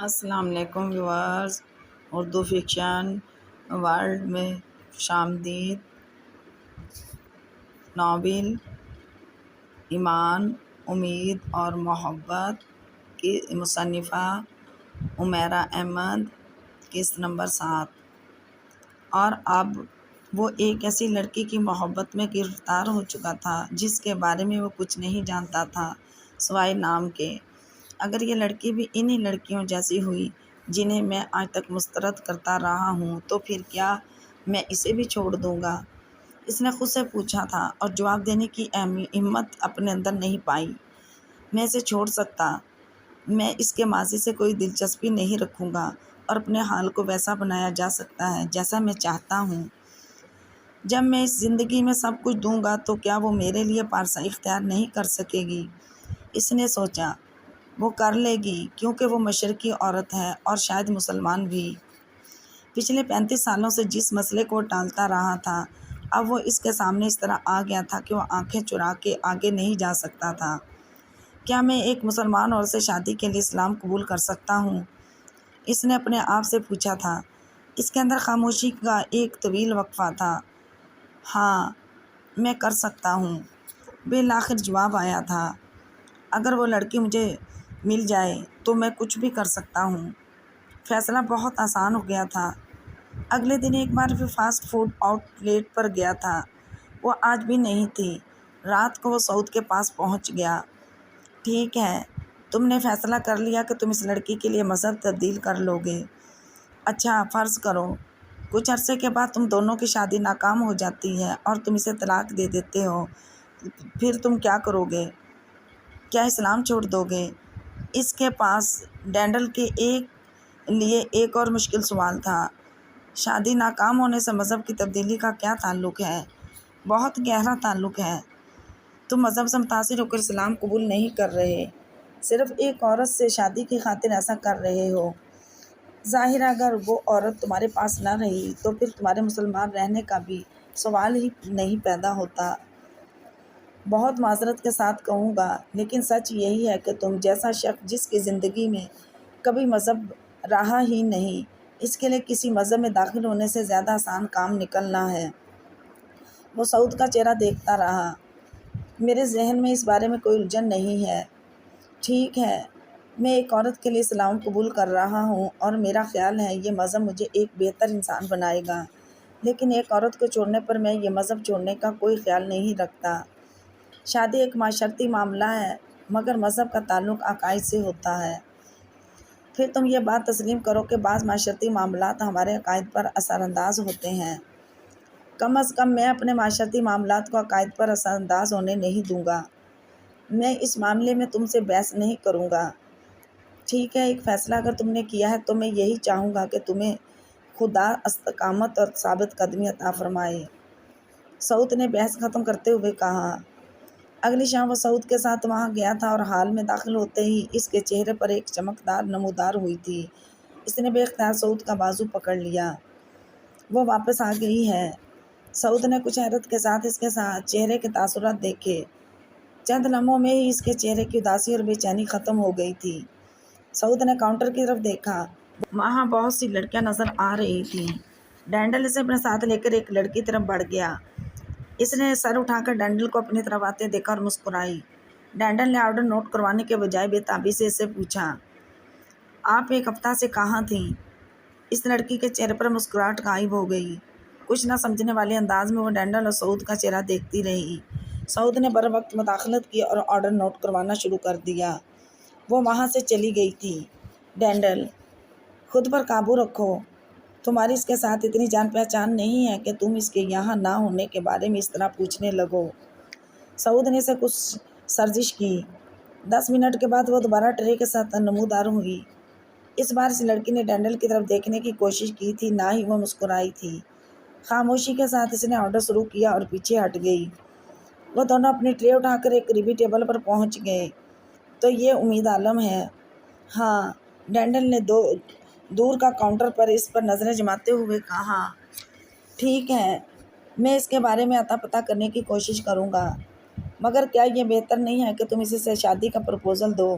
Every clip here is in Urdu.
السلام علیکم ویورز، اردو فکشن ورلڈ میں خوش آمدید۔ ناول ایمان، امید اور محبت کی مصنفہ عمیرہ احمد، قسط نمبر 7۔ اور اب وہ ایک ایسی لڑکی کی محبت میں گرفتار ہو چکا تھا جس کے بارے میں وہ کچھ نہیں جانتا تھا سوائے نام کے۔ اگر یہ لڑکی بھی انہی لڑکیوں جیسی ہوئی جنہیں میں آج تک مسترد کرتا رہا ہوں تو پھر کیا میں اسے بھی چھوڑ دوں گا؟ اس نے خود سے پوچھا تھا اور جواب دینے کی ہمت اپنے اندر نہیں پائی۔ میں اسے چھوڑ سکتا، میں اس کے ماضی سے کوئی دلچسپی نہیں رکھوں گا اور اپنے حال کو ویسا بنایا جا سکتا ہے جیسا میں چاہتا ہوں۔ جب میں اس زندگی میں سب کچھ دوں گا تو کیا وہ میرے لیے پارسائی اختیار نہیں کر سکے گی؟ اس نے سوچا، وہ کر لے گی کیونکہ وہ مشرقی عورت ہے اور شاید مسلمان بھی۔ پچھلے 35 سالوں سے جس مسئلے کو ٹالتا رہا تھا اب وہ اس کے سامنے اس طرح آ گیا تھا کہ وہ آنکھیں چرا کے آگے نہیں جا سکتا تھا۔ کیا میں ایک مسلمان عورت سے شادی کے لیے اسلام قبول کر سکتا ہوں؟ اس نے اپنے آپ سے پوچھا تھا۔ اس کے اندر خاموشی کا ایک طویل وقفہ تھا۔ ہاں، میں کر سکتا ہوں، بالآخر جواب آیا تھا۔ اگر وہ لڑکی مجھے مل جائے تو میں کچھ بھی کر سکتا ہوں۔ فیصلہ بہت آسان ہو گیا تھا۔ اگلے دن ایک بار پھر فاسٹ فوڈ آؤٹ لیٹ پر گیا تھا۔ وہ آج بھی نہیں تھی۔ رات کو وہ سعود کے پاس پہنچ گیا۔ ٹھیک ہے، تم نے فیصلہ کر لیا کہ تم اس لڑکی کے لیے مذہب تبدیل کر لو گے۔ اچھا، فرض کرو کچھ عرصے کے بعد تم دونوں کی شادی ناکام ہو جاتی ہے اور تم اسے طلاق دے دیتے ہو، پھر تم کیا کرو گے؟ کیا اسلام چھوڑ دو گے؟ اس کے پاس ڈینڈل کے لیے ایک اور مشکل سوال تھا۔ شادی ناکام ہونے سے مذہب کی تبدیلی کا کیا تعلق ہے؟ بہت گہرا تعلق ہے۔ تم مذہب سے متاثر ہو کر اسلام قبول نہیں کر رہے، صرف ایک عورت سے شادی کی خاطر ایسا کر رہے ہو۔ ظاہر ہے اگر وہ عورت تمہارے پاس نہ رہی تو پھر تمہارے مسلمان رہنے کا بھی سوال ہی نہیں پیدا ہوتا۔ بہت معذرت کے ساتھ کہوں گا لیکن سچ یہی ہے کہ تم جیسا شخص جس کی زندگی میں کبھی مذہب رہا ہی نہیں، اس کے لیے کسی مذہب میں داخل ہونے سے زیادہ آسان کام نکلنا ہے۔ وہ سعود کا چہرہ دیکھتا رہا۔ میرے ذہن میں اس بارے میں کوئی الجھن نہیں ہے۔ ٹھیک ہے، میں ایک عورت کے لیے اسلام قبول کر رہا ہوں اور میرا خیال ہے یہ مذہب مجھے ایک بہتر انسان بنائے گا، لیکن ایک عورت کو چھوڑنے پر میں یہ مذہب چھوڑنے کا کوئی خیال نہیں رکھتا۔ شادی ایک معاشرتی معاملہ ہے مگر مذہب کا تعلق عقائد سے ہوتا ہے۔ پھر تم یہ بات تسلیم کرو کہ بعض معاشرتی معاملات ہمارے عقائد پر اثر انداز ہوتے ہیں۔ کم از کم میں اپنے معاشرتی معاملات کو عقائد پر اثر انداز ہونے نہیں دوں گا۔ میں اس معاملے میں تم سے بحث نہیں کروں گا۔ ٹھیک ہے، ایک فیصلہ اگر تم نے کیا ہے تو میں یہی چاہوں گا کہ تمہیں خدا استقامت اور ثابت قدمی عطا فرمائے، سعود نے بحث ختم کرتے ہوئے کہا۔ اگلی شام وہ سعود کے ساتھ وہاں گیا تھا اور حال میں داخل ہوتے ہی اس کے چہرے پر ایک چمکدار نمودار ہوئی تھی۔ اس نے بے اختیار سعود کا بازو پکڑ لیا۔ وہ واپس آ گئی ہے۔ سعود نے کچھ حیرت کے ساتھ اس کے چہرے کے تاثرات دیکھے۔ چند لمحوں میں ہی اس کے چہرے کی اداسی اور بے چینی ختم ہو گئی تھی۔ سعود نے کاؤنٹر کی طرف دیکھا۔ وہاں بہت سی لڑکیاں نظر آ رہی تھیں۔ ڈینڈل اسے اپنے ساتھ لے کر ایک لڑکی طرف بڑھ گیا۔ اس نے سر اٹھا کر ڈینڈل کو اپنی طرف آتے دیکھا اور مسکرائی۔ ڈینڈل نے آرڈر نوٹ کروانے کے بجائے بے تابی سے اس سے پوچھا، آپ ایک ہفتہ سے کہاں تھیں؟ اس لڑکی کے چہرے پر مسکراہٹ غائب ہو گئی۔ کچھ نہ سمجھنے والے انداز میں وہ ڈینڈل اور سعود کا چہرہ دیکھتی رہی۔ سعود نے بر وقت مداخلت کی اور آرڈر نوٹ کروانا شروع کر دیا۔ وہ وہاں سے چلی گئی تھی۔ ڈینڈل، خود پر قابو رکھو، تمہاری اس کے ساتھ اتنی جان پہچان نہیں ہے کہ تم اس کے یہاں نہ ہونے کے بارے میں اس طرح پوچھنے لگو۔ سعود نے اسے کچھ سرزش کی۔ 10 منٹ کے بعد وہ دوبارہ ٹرے کے ساتھ نمودار ہوئی۔ اس بار اس لڑکی نے ڈینڈل کی طرف دیکھنے کی کوشش کی تھی، نہ ہی وہ مسکرائی تھی۔ خاموشی کے ساتھ اس نے آرڈر شروع کیا اور پیچھے ہٹ گئی۔ وہ دونوں اپنی ٹرے اٹھا کر ایک قریبی ٹیبل پر پہنچ گئے۔ تو یہ امید عالم ہے؟ ہاں، ڈینڈل نے دور کا کاؤنٹر پر اس پر نظریں جماتے ہوئے کہا۔ ٹھیک ہے، میں اس کے بارے میں اتا پتہ کرنے کی کوشش کروں گا، مگر کیا یہ بہتر نہیں ہے کہ تم اسے سے شادی کا پرپوزل دو؟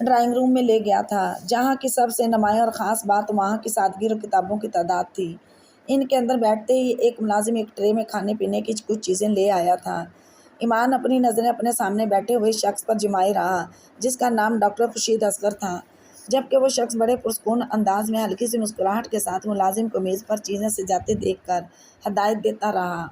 ڈرائنگ روم میں لے گیا تھا، جہاں کی سب سے نمایاں اور خاص بات وہاں کی سادگی اور کتابوں کی تعداد تھی۔ ان کے اندر بیٹھتے ہی ایک ملازم ایک ٹرے میں کھانے پینے کی کچھ چیزیں لے آیا تھا۔ ایمان اپنی نظریں اپنے سامنے بیٹھے ہوئے شخص پر جمائے رہا، جس کا نام ڈاکٹر خورشید اصغر تھا، جبکہ وہ شخص بڑے پرسکون انداز میں ہلکی سی مسکراہٹ کے ساتھ ملازم کو میز پر چیزیں سجاتے دیکھ کر ہدایت دیتا رہا۔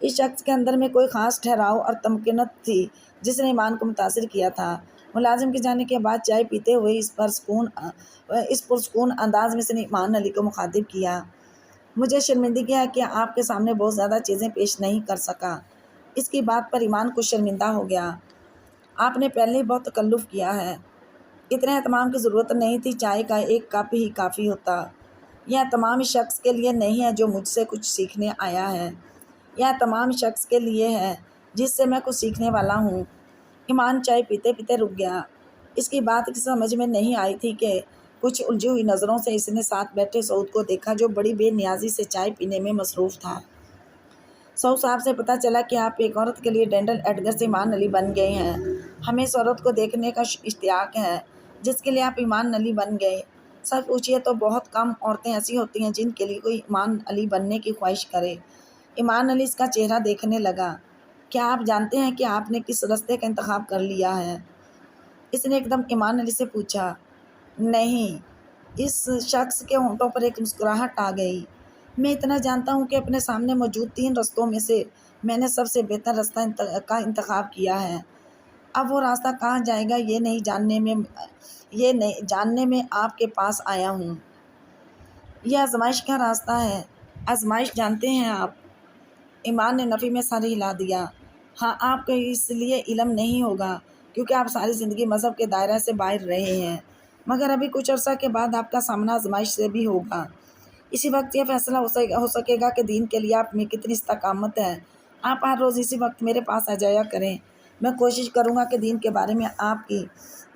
اس شخص کے اندر میں کوئی خاص ٹھہراؤ اور تمکنت تھی جس نے ایمان کو متاثر کیا تھا۔ ملازم کے جانے کے بعد چائے پیتے ہوئے اس پرسکون انداز میں اس نے ایمان علی کو مخاطب کیا، مجھے شرمندگی ہے کہ آپ کے سامنے بہت زیادہ چیزیں پیش نہیں کر سکا۔ اس کی بات پر ایمان کچھ شرمندہ ہو گیا۔ آپ نے پہلے ہی بہت تکلف کیا ہے، اتنے اہتمام کی ضرورت نہیں تھی، چائے کا ایک کپ ہی کافی ہوتا۔ یہ تمام شخص کے لیے نہیں ہے جو مجھ سے کچھ سیکھنے آیا ہے، یہ تمام شخص کے لیے ہے جس سے میں کچھ سیکھنے والا ہوں۔ ایمان چائے پیتے پیتے رک گیا۔ اس کی بات کی سمجھ میں نہیں آئی تھی کہ کچھ الجھی ہوئی نظروں سے اس نے ساتھ بیٹھے سعود کو دیکھا، جو بڑی بے نیازی سے چائے پینے میں مصروف تھا۔ سعود صاحب سے پتہ چلا کہ آپ ایک عورت کے لیے ڈینٹل ایڈگر سے ایمان علی بن گئے ہیں۔ ہمیں اس عورت کو دیکھنے کا اشتیاق ہے جس کے لیے آپ ایمان علی بن گئے۔ سچ پوچھیے تو بہت کم عورتیں ایسی ہوتی ہیں جن کے لیے کوئی ایمان علی بننے کی خواہش کرے۔ ایمان علی اس کا چہرہ دیکھنے لگا۔ کیا آپ جانتے ہیں کہ آپ نے کس راستے کا انتخاب کر لیا ہے؟ اس نے ایک دم ایمان علی سے پوچھا۔ نہیں۔ اس شخص کے ہونٹوں پر ایک مسکراہٹ آ گئی۔ میں اتنا جانتا ہوں کہ اپنے سامنے موجود 3 رستوں میں سے میں نے سب سے بہتر راستہ کا انتخاب کیا ہے۔ اب وہ راستہ کہاں جائے گا یہ جاننے میں آپ کے پاس آیا ہوں۔ یہ آزمائش کا راستہ ہے۔ آزمائش جانتے ہیں آپ؟ ایمان نے نفی میں سر ہلا دیا۔ ہاں، آپ کو اس لیے علم نہیں ہوگا کیونکہ آپ ساری زندگی مذہب کے دائرے سے باہر رہے ہیں، مگر ابھی کچھ عرصہ کے بعد آپ کا سامنا آزمائش سے بھی ہوگا۔ اسی وقت یہ فیصلہ ہو سکے گا کہ دین کے لیے آپ میں کتنی استقامت ہے۔ آپ ہر روز اسی وقت میرے پاس آ جایا کریں، میں کوشش کروں گا کہ دین کے بارے میں آپ کی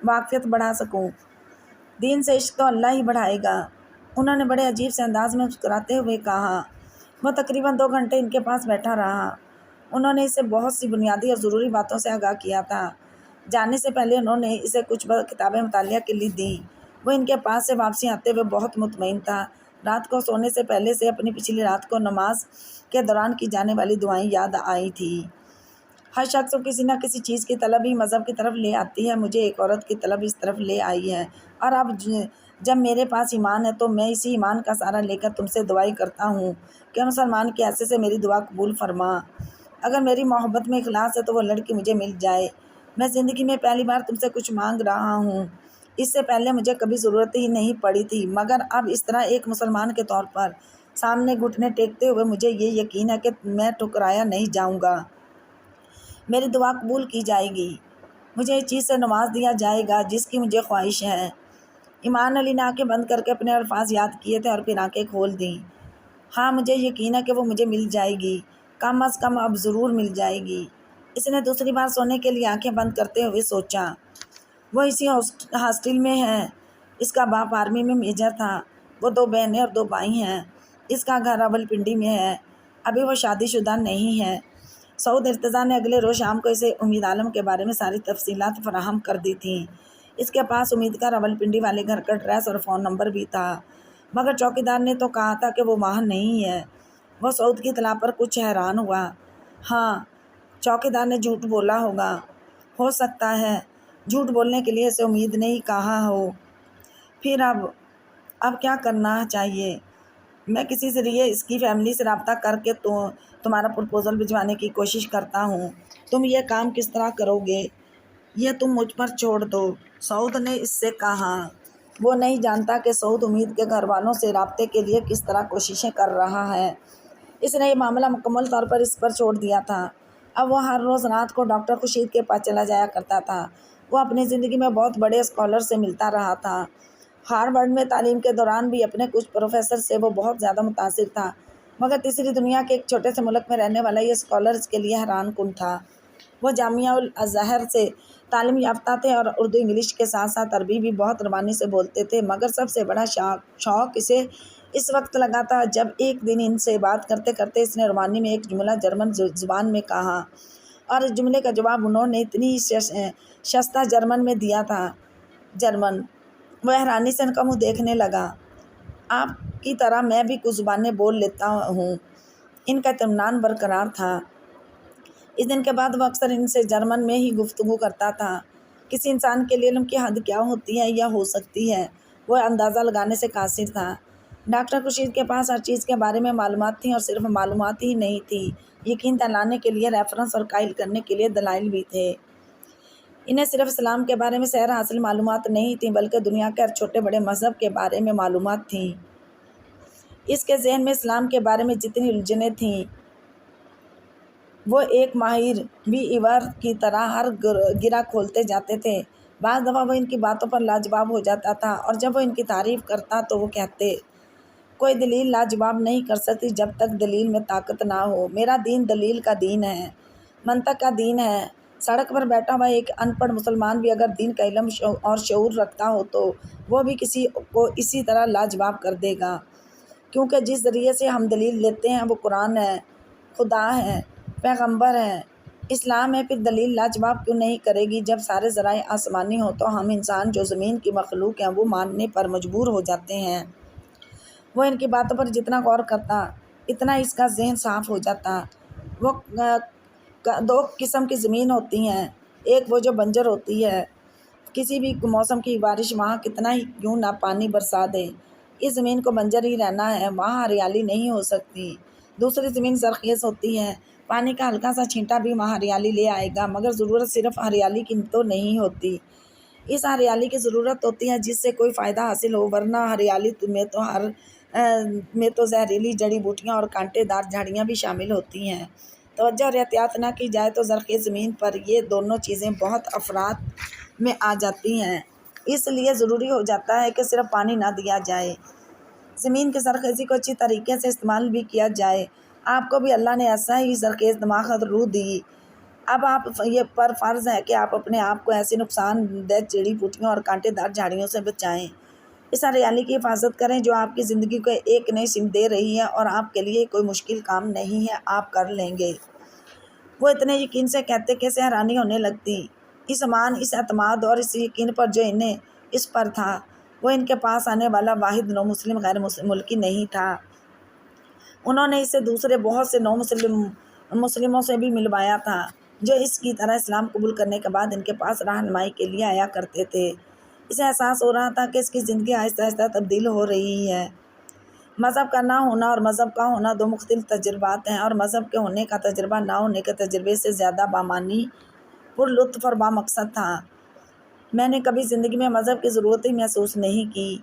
واقفیت بڑھا سکوں۔ دین سے عشق تو اللہ ہی بڑھائے گا، انہوں نے بڑے عجیب سے انداز میں مسکراتے ہوئے کہا۔ وہ تقریباً 2 گھنٹے ان کے پاس بیٹھا رہا۔ انہوں نے اسے بہت سی بنیادی اور ضروری باتوں سے آگاہ کیا تھا۔ جانے سے پہلے انہوں نے اسے کچھ کتابیں مطالعہ کے لیے دیں۔ وہ ان کے پاس سے واپسی آتے ہوئے بہت مطمئن تھا۔ رات کو سونے سے پہلے سے اپنی پچھلی رات کو نماز کے دوران کی جانے والی دعائیں یاد آئی تھی۔ ہر شخص کو کسی نہ کسی چیز کی طلب ہی مذہب کی طرف لے آتی ہے۔ مجھے ایک عورت کی طلب اس طرف لے آئی ہے، اور اب جب میرے پاس ایمان ہے تو میں اسی ایمان کا سہارا لے کر تم سے دعائیں کرتا ہوں کہ مسلمان کی حیثیت سے میری دعا قبول فرما۔ اگر میری محبت میں اخلاص ہے تو وہ لڑکی مجھے مل جائے۔ میں زندگی میں پہلی بار تم سے کچھ مانگ رہا ہوں، اس سے پہلے مجھے کبھی ضرورت ہی نہیں پڑی تھی، مگر اب اس طرح ایک مسلمان کے طور پر سامنے گھٹنے ٹیکتے ہوئے مجھے یہ یقین ہے کہ میں ٹھکرایا نہیں جاؤں گا، میری دعا قبول کی جائے گی، مجھے اس چیز سے نواز دیا جائے گا جس کی مجھے خواہش ہے۔ ایمان علی نے آنکھیں بند کر کے اپنے الفاظ یاد کیے تھے اور پھر آنکھیں کھول دیں۔ ہاں، مجھے یقین ہے کہ وہ مجھے مل جائے گی، کم از کم اب ضرور مل جائے گی۔ اس نے دوسری بار سونے کے لیے آنکھیں بند کرتے ہوئے سوچا۔ وہ اسی ہاسٹل میں ہے۔ اس کا باپ آرمی میں میجر تھا۔ وہ 2 بہنیں اور 2 بھائی ہیں۔ اس کا گھر راولپنڈی میں ہے۔ ابھی وہ شادی شدہ نہیں ہے۔ سعود ارتضیٰ نے اگلے روز شام کو اسے امید عالم کے بارے میں ساری تفصیلات فراہم کر دی تھیں۔ اس کے پاس امید کا راولپنڈی والے گھر کا ایڈریس اور فون نمبر بھی تھا، مگر چوکیدار نے تو کہا تھا کہ وہ وہاں نہیں ہے۔ وہ سعود کی اطلاع پر کچھ حیران ہوا۔ ہاں، چوکیدار نے جھوٹ بولا ہوگا۔ ہو سکتا ہے جھوٹ بولنے کے لیے اسے امید نے ہی کہا ہو۔ پھر اب کیا کرنا چاہیے؟ میں کسی ذریعے اس کی فیملی سے رابطہ کر کے تمہارا پرپوزل بھجوانے کی کوشش کرتا ہوں۔ تم یہ کام کس طرح کرو گے؟ یہ تم مجھ پر چھوڑ دو، سعود نے اس سے کہا۔ وہ نہیں جانتا کہ سعود امید کے گھر والوں سے رابطے کے لیے کس طرح کوششیں کر رہا ہے۔ اس نے یہ معاملہ مکمل طور پر اس پر چھوڑ دیا تھا۔ اب وہ ہر روز رات کو ڈاکٹر خورشید کے پاس چلا جایا کرتا تھا۔ وہ اپنی زندگی میں بہت بڑے اسکالر سے ملتا رہا تھا۔ ہارورڈ میں تعلیم کے دوران بھی اپنے کچھ پروفیسر سے وہ بہت زیادہ متاثر تھا، مگر تیسری دنیا کے ایک چھوٹے سے ملک میں رہنے والا یہ اسکالر اس کے لیے حیران کن تھا۔ وہ جامعہ الازہر سے تعلیم یافتہ تھے اور اردو انگلش کے ساتھ ساتھ عربی بھی بہت روانی سے بولتے تھے، مگر سب سے بڑا شوق اسے اس وقت لگا تھا جب ایک دن ان سے بات کرتے کرتے اس نے رومانی میں ایک جملہ جرمن زبان میں کہا، اور اس جملے کا جواب انہوں نے اتنی شستہ جرمن میں دیا تھا جرمن۔ وہ حیرانی سے ان کا منہ دیکھنے لگا۔ آپ کی طرح میں بھی کچھ زبانیں بول لیتا ہوں۔ ان کا اطمینان برقرار تھا۔ اس دن کے بعد وہ اکثر ان سے جرمن میں ہی گفتگو کرتا تھا۔ کسی انسان کے لیے علم کی حد کیا ہوتی ہے یا ہو سکتی ہے، وہ اندازہ لگانے سے قاصر تھا۔ ڈاکٹر خورشید کے پاس ہر چیز کے بارے میں معلومات تھیں، اور صرف معلومات ہی نہیں تھی، یقین دلانے کے لیے ریفرنس اور قائل کرنے کے لیے دلائل بھی تھے۔ انہیں صرف اسلام کے بارے میں سیر حاصل معلومات نہیں تھیں، بلکہ دنیا کے ہر چھوٹے بڑے مذہب کے بارے میں معلومات تھیں۔ اس کے ذہن میں اسلام کے بارے میں جتنی الجھنیں تھیں، وہ ایک ماہر ویور کی طرح ہر گرہ کھولتے جاتے تھے۔ بعض دفعہ وہ ان کی باتوں پر لاجواب ہو جاتا تھا، اور جب وہ ان کی تعریف کرتا تو وہ کہتے، کوئی دلیل لاجواب نہیں کر سکتی جب تک دلیل میں طاقت نہ ہو۔ میرا دین دلیل کا دین ہے، منطق کا دین ہے۔ سڑک پر بیٹھا ہوا ایک ان پڑھ مسلمان بھی اگر دین کا علم اور شعور رکھتا ہو تو وہ بھی کسی کو اسی طرح لاجواب کر دے گا، کیونکہ جس ذریعے سے ہم دلیل لیتے ہیں وہ قرآن ہے، خدا ہے، پیغمبر ہے، اسلام ہے۔ پھر دلیل لاجواب کیوں نہیں کرے گی؟ جب سارے ذرائع آسمانی ہوں تو ہم انسان جو زمین کی مخلوق ہیں وہ ماننے پر مجبور ہو جاتے ہیں۔ وہ ان کی باتوں پر جتنا غور کرتا اتنا اس کا ذہن صاف ہو جاتا۔ وہ دو قسم کی زمین ہوتی ہیں، ایک وہ جو بنجر ہوتی ہے، کسی بھی موسم کی بارش وہاں کتنا ہی کیوں نہ پانی برسا دے، اس زمین کو بنجر ہی رہنا ہے، وہاں ہریالی نہیں ہو سکتی۔ دوسری زمین زرخیز ہوتی ہے، پانی کا ہلکا سا چھینٹا بھی وہاں ہریالی لے آئے گا، مگر ضرورت صرف ہریالی کی تو نہیں ہوتی، اس ہریالی کی ضرورت ہوتی ہے جس سے کوئی فائدہ حاصل ہو، ورنہ ہریالی میں تو زہریلی جڑی بوٹیاں اور کانٹے دار جھاڑیاں بھی شامل ہوتی ہیں۔ توجہ اور احتیاط نہ کی جائے تو زرخیز زمین پر یہ دونوں چیزیں بہت افراد میں آ جاتی ہیں، اس لیے ضروری ہو جاتا ہے کہ صرف پانی نہ دیا جائے، زمین کی زرخیزی کو اچھی طریقے سے استعمال بھی کیا جائے۔ آپ کو بھی اللہ نے ایسا ہی زرخیز دماغ اور روح دی۔ اب آپ یہ پر فرض ہے کہ آپ اپنے آپ کو ایسی نقصان دہ جڑی بوٹیوں اور کانٹے دار جھاڑیوں سے بچائیں، اس ہریالی کی حفاظت کریں جو آپ کی زندگی کو ایک نئی سمت دے رہی ہے، اور آپ کے لیے کوئی مشکل کام نہیں ہے، آپ کر لیں گے۔ وہ اتنے یقین سے کہتے کہ اسے حیرانی ہونے لگتی۔ اس ایمان، اس اعتماد اور اس یقین پر جو انہیں اس پر تھا، وہ ان کے پاس آنے والا واحد نو مسلم غیر ملکی نہیں تھا۔ انہوں نے اسے دوسرے بہت سے نو مسلموں سے بھی ملوایا تھا جو اس کی طرح اسلام قبول کرنے کے بعد ان کے پاس رہنمائی کے لیے آیا کرتے تھے۔ اسے احساس ہو رہا تھا کہ اس کی زندگی آہستہ آہستہ تبدیل ہو رہی ہے۔ مذہب کا نہ ہونا اور مذہب کا ہونا دو مختلف تجربات ہیں، اور مذہب کے ہونے کا تجربہ نہ ہونے کے تجربے سے زیادہ بامعنی، پرلطف اور بامقصد تھا۔ میں نے کبھی زندگی میں مذہب کی ضرورت ہی محسوس نہیں کی۔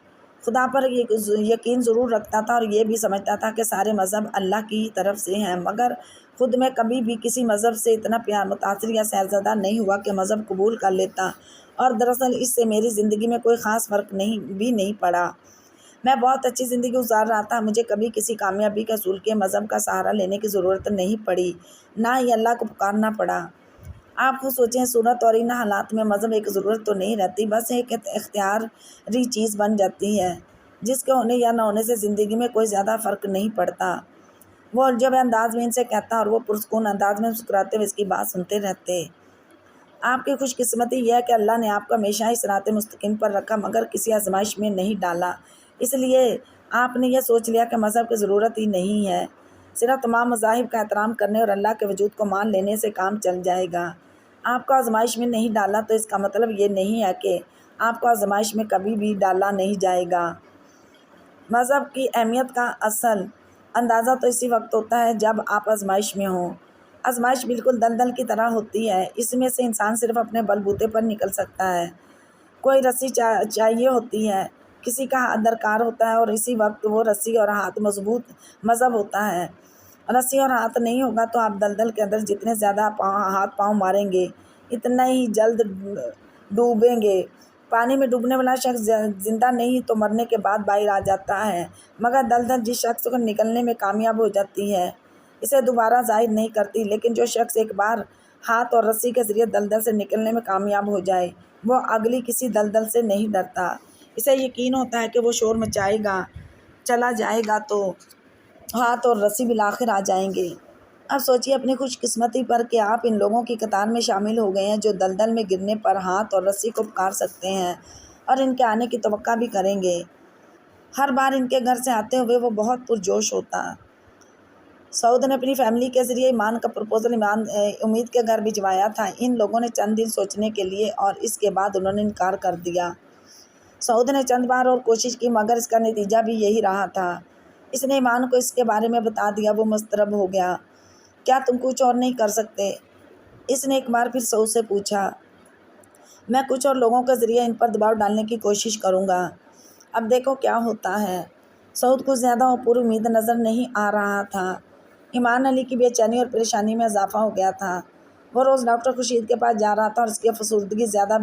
خدا پر یقین ضرور رکھتا تھا اور یہ بھی سمجھتا تھا کہ سارے مذہب اللہ کی طرف سے ہیں، مگر خود میں کبھی بھی کسی مذہب سے اتنا پیار، متاثر یا سحرزدہ نہیں ہوا کہ مذہب قبول کر لیتا، اور دراصل اس سے میری زندگی میں کوئی خاص فرق بھی نہیں پڑا۔ میں بہت اچھی زندگی گزار رہا تھا، مجھے کبھی کسی کامیابی کے حصول کے مذہب کا سہارا لینے کی ضرورت نہیں پڑی، نہ ہی اللہ کو پکارنا پڑا۔ آپ خود سوچیں، صورت اور ان حالات میں مذہب ایک ضرورت تو نہیں رہتی، بس ایک اختیاری چیز بن جاتی ہے جس کے ہونے یا نہ ہونے سے زندگی میں کوئی زیادہ فرق نہیں پڑتا۔ وہ الجھے انداز میں ان سے کہتا اور وہ پرسکون انداز میں مسکراتے ہوئے اس کی بات سنتے رہتے۔ آپ کی خوش قسمتی یہ ہے کہ اللہ نے آپ کو ہمیشہ ہی صراط مستقیم پر رکھا، مگر کسی آزمائش میں نہیں ڈالا، اس لیے آپ نے یہ سوچ لیا کہ مذہب کی ضرورت ہی نہیں ہے۔ صرف تمام مذاہب کا احترام کرنے اور اللہ کے وجود کو مان لینے سے کام چل جائے گا۔ آپ کو آزمائش میں نہیں ڈالا تو اس کا مطلب یہ نہیں ہے کہ آپ کو آزمائش میں کبھی بھی ڈالا نہیں جائے گا۔ مذہب کی اہمیت کا اصل اندازہ تو اسی وقت ہوتا ہے جب آپ آزمائش میں ہوں۔ آزمائش بالکل دلدل کی طرح ہوتی ہے، اس میں سے انسان صرف اپنے بل بوتے پر نکل سکتا ہے۔ کوئی رسی چاہیے ہوتی ہے، کسی کا ہاتھ درکار ہوتا ہے، اور اسی وقت وہ رسی اور ہاتھ مضبوط مذہب ہوتا ہے۔ رسی اور ہاتھ نہیں ہوگا تو آپ دلدل کے اندر جتنے زیادہ ہاتھ پاؤں ماریں گے اتنا ہی جلد ڈوبیں گے۔ پانی میں ڈوبنے والا شخص زندہ نہیں تو مرنے کے بعد باہر آ جاتا ہے، مگر دلدل جس شخص کو نکلنے میں کامیاب ہو جاتی ہے اسے دوبارہ ظاہر نہیں کرتی، لیکن جو شخص ایک بار ہاتھ اور رسی کے ذریعے دلدل سے نکلنے میں کامیاب ہو جائے وہ اگلی کسی دلدل سے نہیں ڈرتا۔ اسے یقین ہوتا ہے کہ وہ شور مچائے گا، چلا جائے گا تو ہاتھ اور رسی بالآخر آ جائیں گے۔ اب سوچیے اپنی خوش قسمتی پر کہ آپ ان لوگوں کی قطار میں شامل ہو گئے ہیں جو دلدل میں گرنے پر ہاتھ اور رسی کو پکار سکتے ہیں۔ اور ان کے آنے کی توقع بھی کریں گے۔ ہر بار ان کے گھر سے آتے ہوئے وہ بہت پرجوش ہوتا۔ سعود نے اپنی فیملی کے ذریعے ایمان کا پرپوزل امید کے گھر بھجوایا تھا۔ ان لوگوں نے چند دن سوچنے کے لیے اور اس کے بعد انہوں نے انکار کر دیا۔ سعود نے چند بار اور کوشش کی مگر اس کا نتیجہ بھی یہی رہا تھا۔ اس نے ایمان کو اس کے بارے میں بتا دیا۔ وہ مضطرب ہو گیا۔ کیا تم کچھ اور نہیں کر سکتے؟ اس نے ایک بار پھر سعود سے پوچھا۔ میں کچھ اور لوگوں کے ذریعے ان پر دباؤ ڈالنے کی کوشش کروں گا، اب دیکھو کیا ہوتا ہے۔ سعود کو زیادہ پر امید نظر نہیں آ رہا تھا۔ ایمان علی کی بے چینی اور پریشانی میں اضافہ ہو گیا تھا۔ وہ روز ڈاکٹر خورشید کے پاس جا رہا تھا اور اس کی افسردگی زیادہ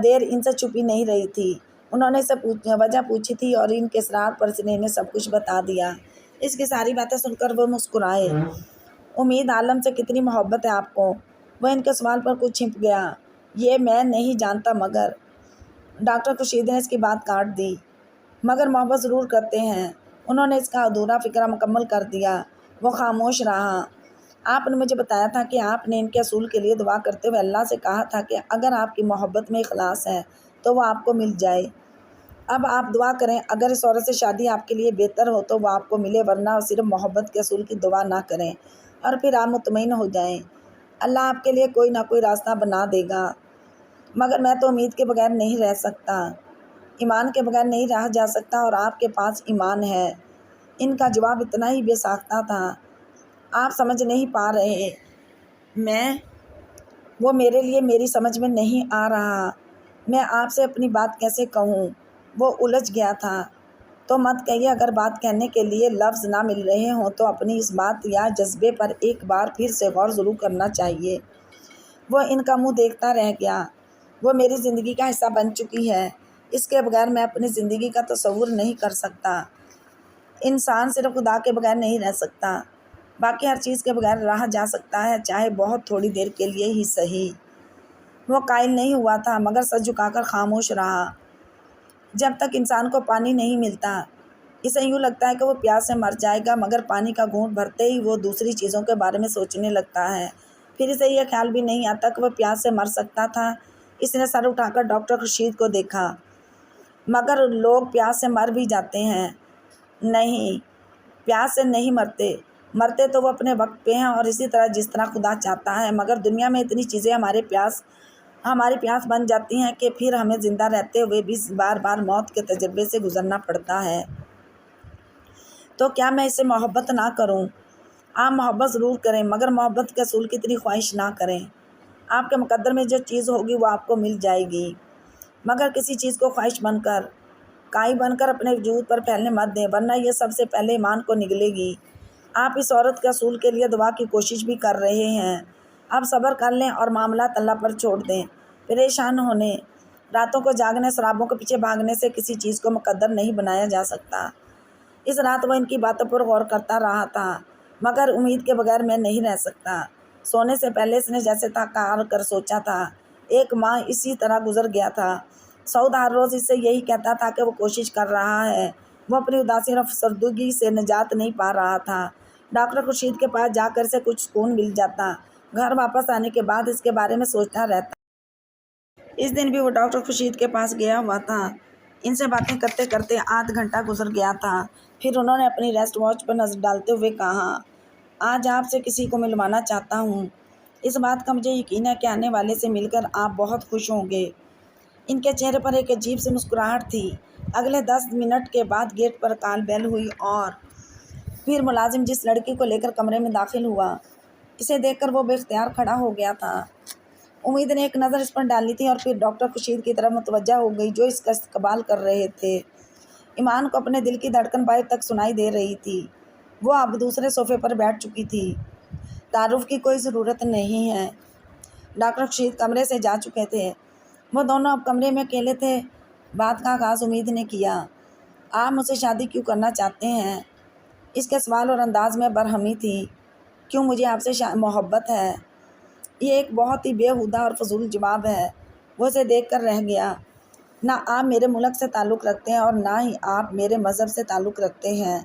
دیر ان سے چھپی نہیں رہی تھی۔ انہوں نے اسے وجہ پوچھی تھی اور ان کے اصرار پر اس نے انہیں سب کچھ بتا دیا۔ اس کی ساری باتیں سن کر وہ مسکرائے۔ امید عالم سے کتنی محبت ہے آپ کو؟ وہ ان کے سوال پر کچھ چھپ گیا۔ یہ میں نہیں جانتا مگر ڈاکٹر خورشید نے اس کی بات کاٹ دی۔ مگر محبت ضرور کرتے ہیں۔ انہوں نے اس کا ادھورا فکرہ مکمل کر دیا۔ وہ خاموش رہا۔ آپ نے مجھے بتایا تھا کہ آپ نے ان کے حصول کے لیے دعا کرتے ہوئے اللہ سے کہا تھا کہ اگر آپ کی محبت میں اخلاص ہے تو وہ آپ کو مل جائے۔ اب آپ دعا کریں اگر اس عورت سے شادی آپ کے لیے بہتر ہو تو وہ آپ کو ملے، ورنہ صرف محبت کے حصول کی دعا نہ کریں اور پھر آپ مطمئن ہو جائیں۔ اللہ آپ کے لیے کوئی نہ کوئی راستہ بنا دے گا۔ مگر میں تو امید کے بغیر نہیں رہ سکتا، ایمان کے بغیر نہیں رہا جا سکتا اور آپ کے پاس ایمان ہے۔ ان کا جواب اتنا ہی بے ساختہ تھا۔ آپ سمجھ نہیں پا رہے وہ میرے لیے میری سمجھ میں نہیں آ رہا۔ میں آپ سے اپنی بات کیسے کہوں؟ وہ الجھ گیا تھا۔ تو مت کہیے، اگر بات کہنے کے لیے لفظ نہ مل رہے ہوں تو اپنی اس بات یا جذبے پر ایک بار پھر سے غور ضرور کرنا چاہیے۔ وہ ان کا منہ دیکھتا رہ گیا۔ وہ میری زندگی کا حصہ بن چکی ہے، اس کے بغیر میں اپنی زندگی کا تصور نہیں کر سکتا۔ انسان صرف خدا کے بغیر نہیں رہ سکتا، باقی ہر چیز کے بغیر رہا جا سکتا ہے، چاہے بہت تھوڑی دیر کے لیے ہی صحیح۔ وہ قائل نہیں ہوا تھا مگر سر جھکا کر خاموش رہا۔ جب تک انسان کو پانی نہیں ملتا اسے یوں لگتا ہے کہ وہ پیاس سے مر جائے گا، مگر پانی کا گھونٹ بھرتے ہی وہ دوسری چیزوں کے بارے میں سوچنے لگتا ہے۔ پھر اسے یہ خیال بھی نہیں آتا کہ وہ پیاس سے مر سکتا تھا۔ اس نے سر اٹھا کر ڈاکٹر خورشید کو دیکھا۔ مگر لوگ پیاس سے مر بھی جاتے ہیں۔ نہیں، پیاس سے نہیں مرتے تو وہ اپنے وقت پہ ہیں اور اسی طرح جس طرح خدا چاہتا ہے، مگر دنیا میں اتنی چیزیں ہماری پیاس بن جاتی ہیں کہ پھر ہمیں زندہ رہتے ہوئے بھی بار بار موت کے تجربے سے گزرنا پڑتا ہے۔ تو کیا میں اس سے محبت نہ کروں؟ آپ محبت ضرور کریں مگر محبت کے حصول کی اتنی خواہش نہ کریں۔ آپ کے مقدر میں جو چیز ہوگی وہ آپ کو مل جائے گی، مگر کسی چیز کو خواہش بن کر کائی بن کر اپنے وجود پر پھیلنے مت دیں، ورنہ یہ سب سے پہلے ایمان کو نگلے گی۔ آپ اس عورت کے حصول کے لیے دعا کی کوشش بھی کر رہے ہیں، اب صبر کر لیں اور معاملات اللہ پر چھوڑ دیں۔ پریشان ہونے، راتوں کو جاگنے، شرابوں کے پیچھے بھاگنے سے کسی چیز کو مقدر نہیں بنایا جا سکتا۔ اس رات وہ ان کی باتوں پر غور کرتا رہا تھا، مگر امید کے بغیر میں نہیں رہ سکتا۔ سونے سے پہلے اس نے جیسے تھکار کر سوچا تھا۔ ایک ماہ اسی طرح گزر گیا تھا۔ سعود ہر روز اس سے یہی کہتا تھا کہ وہ کوشش کر رہا ہے، وہ اپنی اداسی اور افسردگی سے نجات نہیں پا رہا تھا۔ ڈاکٹر خورشید کے پاس جا کر اسے کچھ سکون مل جاتا، گھر واپس آنے کے بعد اس کے بارے میں سوچتا رہتا۔ اس دن بھی وہ ڈاکٹر خورشید کے پاس گیا ہوا تھا۔ ان سے باتیں کرتے کرتے آدھ گھنٹہ گزر گیا تھا۔ پھر انہوں نے اپنی ریسٹ واچ پر نظر ڈالتے ہوئے کہا، آج آپ سے کسی کو ملوانا چاہتا ہوں۔ اس بات کا مجھے یقین ہے کہ آنے والے سے مل کر آپ بہت خوش ہوں گے۔ ان کے چہرے پر ایک عجیب سی مسکراہٹ تھی۔ اگلے 10 منٹ کے بعد گیٹ پر کال بیل ہوئی اور پھر ملازم جس لڑکی کو لے کر کمرے میں داخل ہوا، اسے دیکھ کر وہ بے اختیار کھڑا ہو گیا تھا۔ امید نے ایک نظر اس پر ڈالی تھی اور پھر ڈاکٹر خورشید کی طرف متوجہ ہو گئی جو اس کا استقبال کر رہے تھے۔ ایمان کو اپنے دل کی دھڑکن باہر تک سنائی دے رہی تھی۔ وہ اب دوسرے صوفے پر بیٹھ چکی تھی۔ تعارف کی کوئی ضرورت نہیں ہے، ڈاکٹر خورشید کمرے سے جا چکے تھے۔ وہ دونوں اب کمرے میں اکیلے تھے۔ بات کا آغاز امید نے کیا، آپ مجھ سے شادی کیوں کرنا چاہتے ہیں؟ اس کے سوال اور انداز میں برہمی تھی۔ کیوں مجھے آپ سے محبت ہے؟ یہ ایک بہت ہی بےہودہ اور فضول جواب ہے۔ وہ اسے دیکھ کر رہ گیا۔ نہ آپ میرے ملک سے تعلق رکھتے ہیں اور نہ ہی آپ میرے مذہب سے تعلق رکھتے ہیں۔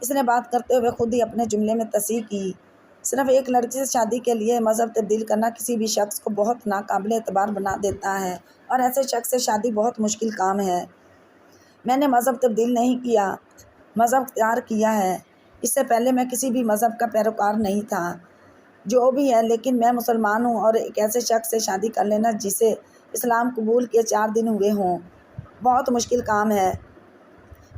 اس نے بات کرتے ہوئے خود ہی اپنے جملے میں تصحیح کی۔ صرف ایک لڑکی سے شادی کے لیے مذہب تبدیل کرنا کسی بھی شخص کو بہت ناقابل اعتبار بنا دیتا ہے، اور ایسے شخص سے شادی بہت مشکل کام ہے۔ میں نے مذہب تبدیل نہیں کیا، مذہب اختیار کیا ہے۔ اس سے پہلے میں کسی بھی مذہب کا پیروکار نہیں تھا۔ جو بھی ہے، لیکن میں مسلمان ہوں، اور ایک ایسے شخص سے شادی کر لینا جسے اسلام قبول کیے 4 دن ہوئے ہوں، بہت مشکل کام ہے۔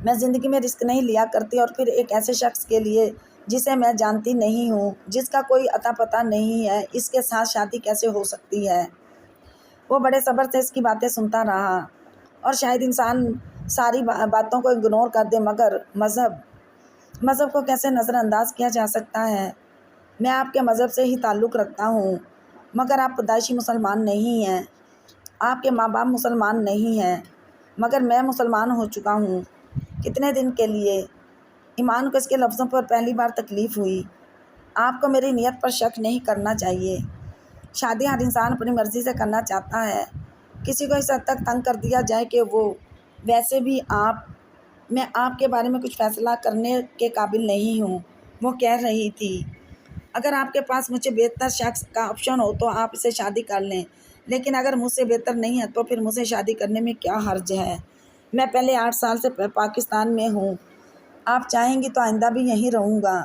میں زندگی میں رسک نہیں لیا کرتی، اور پھر ایک ایسے شخص کے لیے جسے میں جانتی نہیں ہوں، جس کا کوئی اتا پتہ نہیں ہے، اس کے ساتھ شادی کیسے ہو سکتی ہے؟ وہ بڑے صبر سے اس کی باتیں سنتا رہا، اور شاید انسان ساری باتوں کو اگنور کر دے، مگر مذہب کو کیسے نظر انداز کیا جا سکتا ہے؟ میں آپ کے مذہب سے ہی تعلق رکھتا ہوں، مگر آپ پیدائشی مسلمان نہیں ہیں۔ آپ کے ماں باپ مسلمان نہیں ہیں، مگر میں مسلمان ہو چکا ہوں۔ کتنے دن کے لیے؟ ایمان کو اس کے لفظوں پر پہلی بار تکلیف ہوئی۔ آپ کو میری نیت پر شک نہیں کرنا چاہیے۔ شادی ہر انسان اپنی مرضی سے کرنا چاہتا ہے۔ کسی کو اس حد تک تنگ کر دیا جائے کہ وہ ویسے بھی میں آپ کے بارے میں کچھ فیصلہ کرنے کے قابل نہیں ہوں، وہ کہہ رہی تھی۔ اگر آپ کے پاس مجھ سے بہتر شخص کا آپشن ہو تو آپ اسے شادی کر لیں، لیکن اگر مجھ سے بہتر نہیں ہے تو پھر مجھ سے شادی کرنے میں کیا حرج ہے؟ میں پہلے 8 سال سے پاکستان میں ہوں، آپ چاہیں گی تو آئندہ بھی یہیں رہوں گا،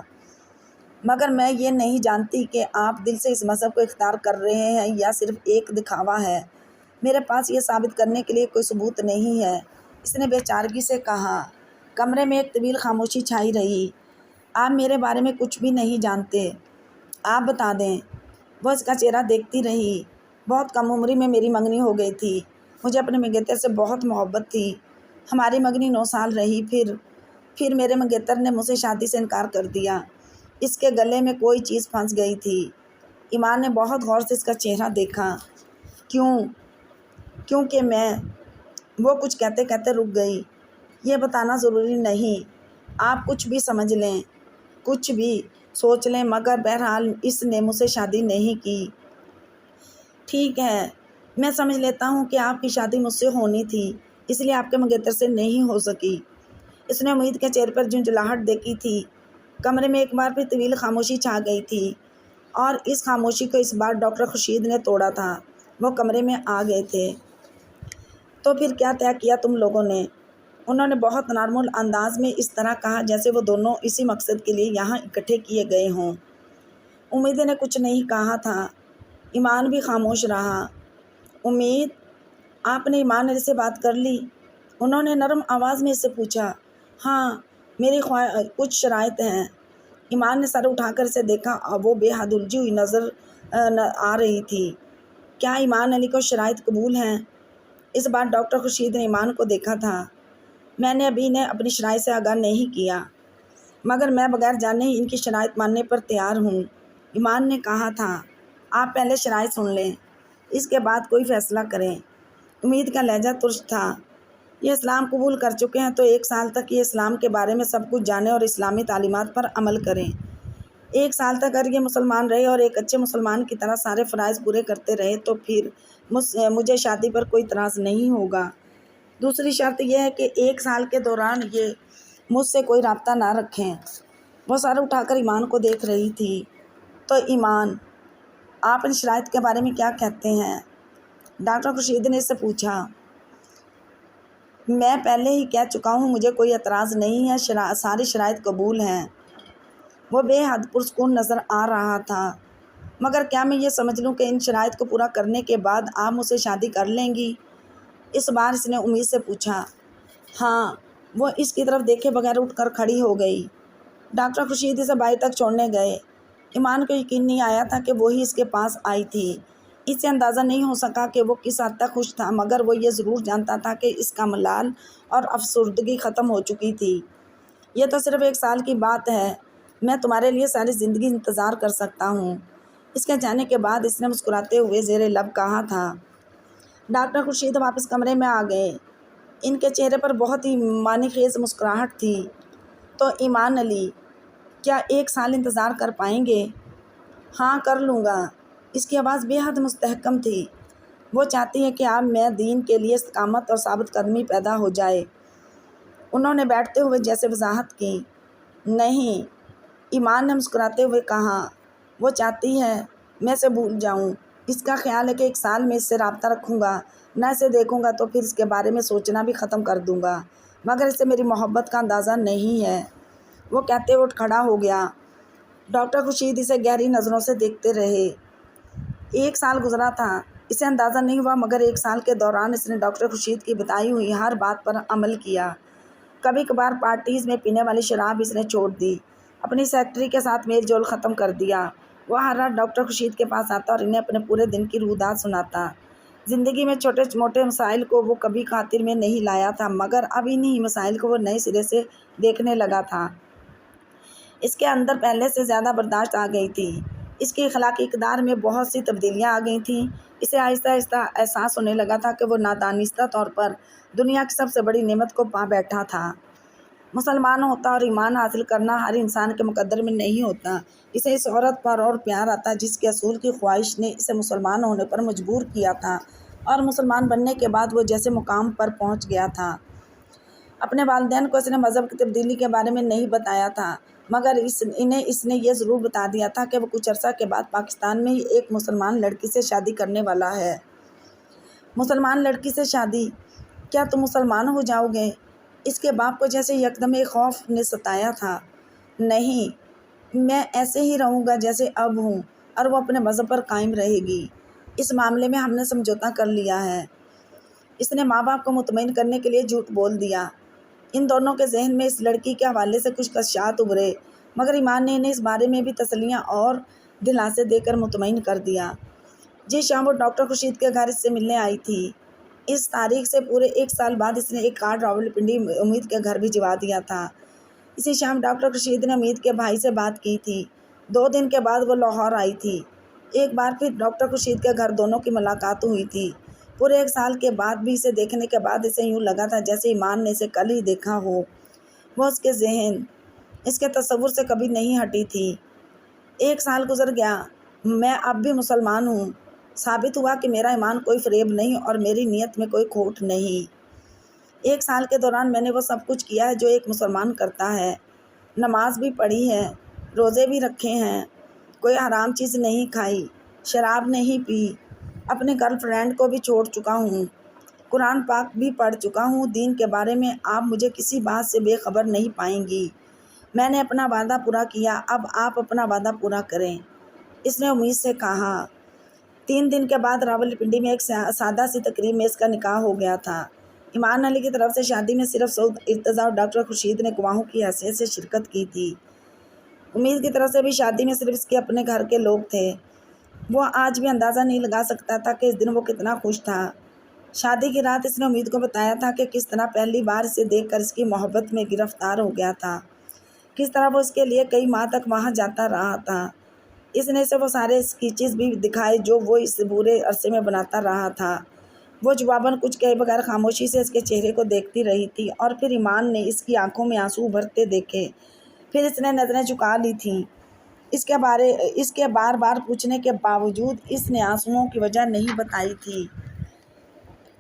مگر میں یہ نہیں جانتی کہ آپ دل سے اس مذہب کو اختیار کر رہے ہیں یا صرف ایک دکھاوا ہے۔ میرے پاس یہ ثابت کرنے کے لیے کوئی ثبوت نہیں ہے، اس نے بے چارگی سے کہا۔ کمرے میں ایک طویل خاموشی چھائی رہی۔ آپ میرے بارے میں کچھ بھی نہیں جانتے، آپ بتا دیں۔ وہ اس کا چہرہ دیکھتی رہی۔ بہت کم عمری میں میری منگنی ہو گئی تھی۔ مجھے اپنے منگیتر سے بہت محبت تھی۔ ہماری منگنی 9 سال رہی، پھر میرے منگیتر نے مجھ سے شادی سے انکار کر دیا۔ اس کے گلے میں کوئی چیز پھنس گئی تھی۔ ایمان نے بہت غور سے اس کا چہرہ دیکھا۔ کیونکہ وہ کچھ کہتے کہتے رک گئی۔ یہ بتانا ضروری نہیں، آپ کچھ بھی سمجھ لیں، کچھ بھی سوچ لیں، مگر بہرحال اس نے مجھ سے شادی نہیں کی۔ ٹھیک ہے، میں سمجھ لیتا ہوں کہ آپ کی شادی مجھ سے ہونی تھی، اس لیے آپ کے منگیتر سے نہیں ہو سکی۔ اس نے امید کے چہرے پر جھنجھلاہٹ دیکھی تھی۔ کمرے میں ایک بار پھر طویل خاموشی چھا گئی تھی، اور اس خاموشی کو اس بار ڈاکٹر خورشید نے توڑا تھا۔ وہ کمرے میں آ گئے تھے۔ تو پھر کیا طے کیا تم لوگوں نے؟ انہوں نے بہت نارمل انداز میں اس طرح کہا جیسے وہ دونوں اسی مقصد کے لیے یہاں اکٹھے کیے گئے ہوں۔ امید نے کچھ نہیں کہا تھا۔ ایمان بھی خاموش رہا۔ امید، آپ نے ایمان علی سے بات کر لی؟ انہوں نے نرم آواز میں اس سے پوچھا۔ ہاں، میری کچھ شرائط ہیں۔ ایمان نے سر اٹھا کر اسے دیکھا، اور وہ بے حد الجھی ہوئی نظر آ رہی تھی۔ کیا ایمان علی کو شرائط قبول ہیں؟ اس بار ڈاکٹر خورشید نے ایمان کو دیکھا تھا۔ میں نے ابھی انہیں اپنی شرائط سے آگاہ نہیں کیا، مگر میں بغیر جانے ہی ان کی شرائط ماننے پر تیار ہوں۔ ایمان نے کہا تھا، آپ پہلے شرائط سن لیں، اس کے بعد کوئی فیصلہ کریں۔ امید کا لہجہ ترش تھا۔ یہ اسلام قبول کر چکے ہیں تو 1 سال تک یہ اسلام کے بارے میں سب کچھ جانیں اور اسلامی تعلیمات پر عمل کریں۔ 1 سال تک اگر یہ مسلمان رہے اور ایک اچھے مسلمان کی طرح سارے فرائض پورے کرتے رہے تو پھر مجھے شادی پر کوئی اعتراض نہیں ہوگا۔ دوسری شرط یہ ہے کہ 1 سال کے دوران یہ مجھ سے کوئی رابطہ نہ رکھیں۔ وہ سر اٹھا کر ایمان کو دیکھ رہی تھی۔ تو ایمان، آپ ان شرائط کے بارے میں کیا کہتے ہیں؟ ڈاکٹر خورشید نے اس سے پوچھا۔ میں پہلے ہی کہہ چکا ہوں، مجھے کوئی اعتراض نہیں ہے، ساری شرائط قبول ہیں۔ وہ بے حد پرسکون نظر آ رہا تھا۔ مگر کیا میں یہ سمجھ لوں کہ ان شرائط کو پورا کرنے کے بعد آپ مجھ سے شادی کر لیں گی؟ اس بار اس نے امید سے پوچھا۔ ہاں، وہ اس کی طرف دیکھے بغیر اٹھ کر کھڑی ہو گئی۔ ڈاکٹر خورشید اسے بائی تک چھوڑنے گئے۔ ایمان کو یقین نہیں آیا تھا کہ وہی اس کے پاس آئی تھی۔ اس سے اندازہ نہیں ہو سکا کہ وہ کس حد تک خوش تھا، مگر وہ یہ ضرور جانتا تھا کہ اس کا ملال اور افسردگی ختم ہو چکی تھی۔ یہ تو صرف 1 سال کی بات ہے، میں تمہارے لیے ساری زندگی انتظار کر سکتا ہوں۔ اس کے جانے کے بعد اس نے مسکراتے ہوئے زیر لب کہا تھا۔ ڈاکٹر خورشید واپس کمرے میں آ گئے۔ ان کے چہرے پر بہت ہی معنی خیز مسکراہٹ تھی۔ تو ایمان علی، کیا 1 سال انتظار کر پائیں گے؟ ہاں، کر لوں گا۔ اس کی آواز بے حد مستحکم تھی۔ وہ چاہتی ہے کہ آپ میں دین کے لیے استقامت اور ثابت قدمی پیدا ہو جائے۔ انہوں نے بیٹھتے ہوئے جیسے وضاحت کی۔ نہیں، ایمان نے مسکراتے ہوئے کہا، وہ چاہتی ہے میں اسے بھول جاؤں۔ اس کا خیال ہے کہ 1 سال میں اس سے رابطہ رکھوں گا، نہ اسے دیکھوں گا تو پھر اس کے بارے میں سوچنا بھی ختم کر دوں گا، مگر اسے میری محبت کا اندازہ نہیں ہے۔ وہ کہتے ہوئے اٹھ کھڑا ہو گیا۔ ڈاکٹر خورشید اسے گہری نظروں سے دیکھتے رہے۔ 1 سال گزرا تھا، اسے اندازہ نہیں ہوا، مگر 1 سال کے دوران اس نے ڈاکٹر خورشید کی بتائی ہوئی ہر بات پر عمل کیا۔ کبھی کبھار پارٹیز میں پینے والی شراب اس نے چھوڑ دی، اپنی سیکرٹری کے ساتھ میل جول ختم کر دیا۔ وہ ہر رات ڈاکٹر خورشید کے پاس آتا اور انہیں اپنے پورے دن کی رویداد سناتا۔ زندگی میں چھوٹے موٹے مسائل کو وہ کبھی خاطر میں نہیں لایا تھا، مگر اب انہی مسائل کو وہ نئے سرے سے دیکھنے لگا تھا۔ اس کے اندر پہلے سے زیادہ برداشت آ گئی تھی، اس کی اخلاقی اقدار میں بہت سی تبدیلیاں آ گئی تھیں۔ اسے آہستہ آہستہ احساس ہونے لگا تھا کہ وہ نادانستہ طور پر دنیا کی سب سے بڑی نعمت کو پا بیٹھا تھا۔ مسلمان ہوتا اور ایمان حاصل کرنا ہر انسان کے مقدر میں نہیں ہوتا۔ اسے اس عورت پر اور پیار آتا جس کے اصول کی خواہش نے اسے مسلمان ہونے پر مجبور کیا تھا، اور مسلمان بننے کے بعد وہ جیسے مقام پر پہنچ گیا تھا۔ اپنے والدین کو اس نے مذہب کی تبدیلی کے بارے میں نہیں بتایا تھا، مگر انہیں اس نے یہ ضرور بتا دیا تھا کہ وہ کچھ عرصہ کے بعد پاکستان میں ہی ایک مسلمان لڑکی سے شادی کرنے والا ہے۔ مسلمان لڑکی سے شادی؟ کیا تم مسلمان ہو جاؤ گے؟ اس کے باپ کو جیسے یکدم ایک خوف نے ستایا تھا۔ نہیں، میں ایسے ہی رہوں گا جیسے اب ہوں، اور وہ اپنے مذہب پر قائم رہے گی۔ اس معاملے میں ہم نے سمجھوتا کر لیا ہے۔ اس نے ماں باپ کو مطمئن کرنے کے لیے جھوٹ بول دیا۔ ان دونوں کے ذہن میں اس لڑکی کے حوالے سے کچھ خدشات ابھرے، مگر ایمان نے انہیں اس بارے میں بھی تسلیاں اور دلاسے دے کر مطمئن کر دیا۔ جس شام وہ ڈاکٹر خورشید کے گھر اس سے ملنے آئی تھی، اس تاریخ سے پورے 1 سال بعد اس نے ایک کارڈ راولپنڈی امید کے گھر بھجوا دیا تھا۔ اسی شام ڈاکٹر خورشید نے امید کے بھائی سے بات کی تھی۔ 2 دن کے بعد وہ لاہور آئی تھی۔ ایک بار پھر ڈاکٹر خورشید کے گھر دونوں کی ملاقات ہوئی تھی۔ پورے 1 سال کے بعد بھی اسے دیکھنے کے بعد اسے یوں لگا تھا جیسے ایمان نے اسے کل ہی دیکھا ہو۔ وہ اس کے ذہن، اس کے تصور سے کبھی نہیں ہٹی تھی۔ 1 سال گزر گیا، میں اب بھی مسلمان ہوں۔ ثابت ہوا کہ میرا ایمان کوئی فریب نہیں اور میری نیت میں کوئی کھوٹ نہیں۔ 1 سال کے دوران میں نے وہ سب کچھ کیا ہے جو ایک مسلمان کرتا ہے۔ نماز بھی پڑھی ہے، روزے بھی رکھے ہیں، کوئی حرام چیز نہیں کھائی، شراب نہیں پی، اپنے گرل فرینڈ کو بھی چھوڑ چکا ہوں، قرآن پاک بھی پڑھ چکا ہوں۔ دین کے بارے میں آپ مجھے کسی بات سے بے خبر نہیں پائیں گی۔ میں نے اپنا وعدہ پورا کیا، اب آپ اپنا وعدہ پورا کریں، اس نے امید سے کہا۔ 3 دن کے بعد راولپنڈی میں ایک سادہ سی تقریب میں اس کا نکاح ہو گیا تھا۔ ایمان علی کی طرف سے شادی میں صرف سعود ارتضیٰ اور ڈاکٹر خورشید نے گواہوں کی حیثیت سے شرکت کی تھی۔ امید کی طرف سے بھی شادی میں صرف اس کے اپنے گھر کے لوگ تھے۔ وہ آج بھی اندازہ نہیں لگا سکتا تھا کہ اس دن وہ کتنا خوش تھا۔ شادی کی رات اس نے امید کو بتایا تھا کہ کس طرح پہلی بار اسے دیکھ کر اس کی محبت میں گرفتار ہو گیا تھا، کس طرح وہ اس کے لیے کئی ماہ تک وہاں جاتا رہا تھا۔ اس نے اسے وہ سارے اسکیچز بھی دکھائے جو وہ اس بورے عرصے میں بناتا رہا تھا۔ وہ جواباً کچھ کہے بغیر خاموشی سے اس کے چہرے کو دیکھتی رہی تھی، اور پھر ایمان نے اس کی آنکھوں میں آنسو ابھرتے دیکھے۔ پھر اس نے نظریں جھکا لی تھیں۔ اس کے بار بار پوچھنے کے باوجود اس نے آنسوؤں کی وجہ نہیں بتائی تھی۔